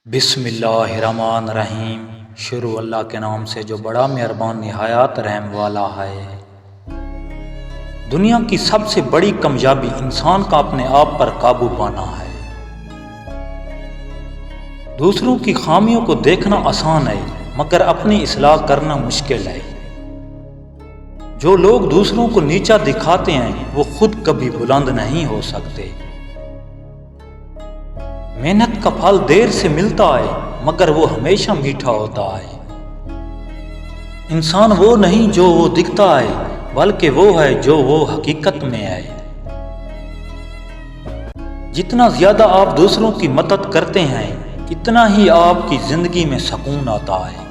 بسم اللہ الرحمن الرحیم۔ شروع اللہ کے نام سے جو بڑا مہربان نہایت رحم والا ہے۔ دنیا کی سب سے بڑی کامیابی انسان کا اپنے آپ پر قابو پانا ہے۔ دوسروں کی خامیوں کو دیکھنا آسان ہے مگر اپنی اصلاح کرنا مشکل ہے۔ جو لوگ دوسروں کو نیچا دکھاتے ہیں وہ خود کبھی بلند نہیں ہو سکتے۔ محنت کا پھل دیر سے ملتا ہے مگر وہ ہمیشہ میٹھا ہوتا ہے۔ انسان وہ نہیں جو وہ دکھتا ہے بلکہ وہ ہے جو وہ حقیقت میں ہے۔ جتنا زیادہ آپ دوسروں کی مدد کرتے ہیں اتنا ہی آپ کی زندگی میں سکون آتا ہے۔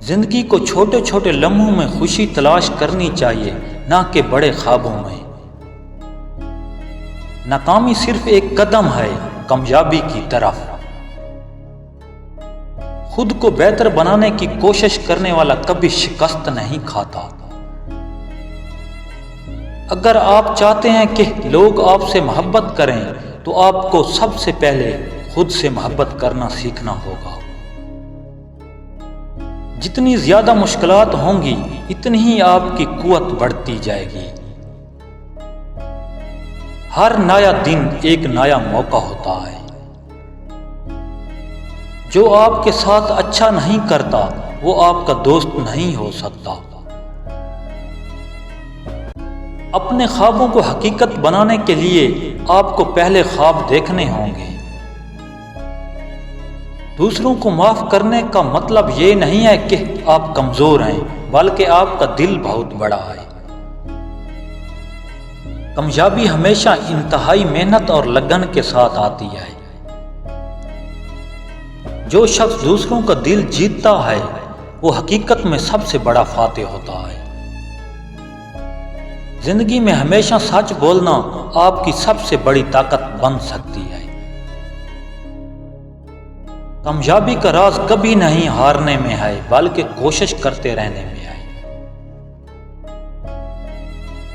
زندگی کو چھوٹے چھوٹے لمحوں میں خوشی تلاش کرنی چاہیے نہ کہ بڑے خوابوں میں۔ ناکامی صرف ایک قدم ہے کامیابی کی طرف۔ خود کو بہتر بنانے کی کوشش کرنے والا کبھی شکست نہیں کھاتا۔ اگر آپ چاہتے ہیں کہ لوگ آپ سے محبت کریں تو آپ کو سب سے پہلے خود سے محبت کرنا سیکھنا ہوگا۔ جتنی زیادہ مشکلات ہوں گی اتنی ہی آپ کی قوت بڑھتی جائے گی۔ ہر نیا دن ایک نیا موقع ہوتا ہے۔ جو آپ کے ساتھ اچھا نہیں کرتا وہ آپ کا دوست نہیں ہو سکتا۔ اپنے خوابوں کو حقیقت بنانے کے لیے آپ کو پہلے خواب دیکھنے ہوں گے۔ دوسروں کو معاف کرنے کا مطلب یہ نہیں ہے کہ آپ کمزور ہیں بلکہ آپ کا دل بہت بڑا ہے۔ کامیابی ہمیشہ انتہائی محنت اور لگن کے ساتھ آتی ہے۔ جو شخص دوسروں کا دل جیتتا ہے وہ حقیقت میں سب سے بڑا فاتح ہوتا ہے۔ زندگی میں ہمیشہ سچ بولنا آپ کی سب سے بڑی طاقت بن سکتی ہے۔ کامیابی کا راز کبھی نہیں ہارنے میں ہے بلکہ کوشش کرتے رہنے میں ہے۔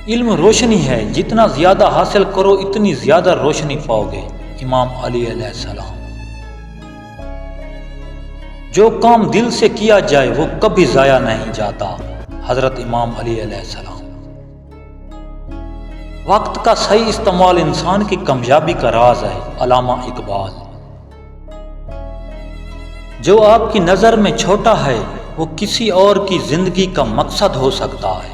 علم روشنی ہے، جتنا زیادہ حاصل کرو اتنی زیادہ روشنی پاؤ گے۔ امام علی علیہ السلام۔ جو کام دل سے کیا جائے وہ کبھی ضائع نہیں جاتا۔ حضرت امام علی علیہ السلام۔ وقت کا صحیح استعمال انسان کی کامیابی کا راز ہے۔ علامہ اقبال۔ جو آپ کی نظر میں چھوٹا ہے وہ کسی اور کی زندگی کا مقصد ہو سکتا ہے۔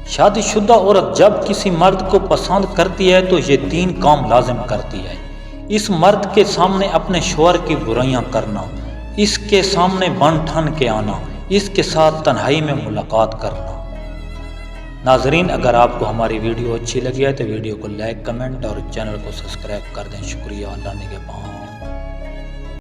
شادی شدہ عورت جب کسی مرد کو پسند کرتی ہے تو یہ 3 کام لازم کرتی ہے۔ اس مرد کے سامنے اپنے شوہر کی برائیاں کرنا، اس کے سامنے بن ٹھن کے آنا، اس کے ساتھ تنہائی میں ملاقات کرنا۔ ناظرین، اگر آپ کو ہماری ویڈیو اچھی لگی ہے تو ویڈیو کو لائک، کمنٹ اور چینل کو سبسکرائب کر دیں۔ شکریہ۔ اللہ نگہبان۔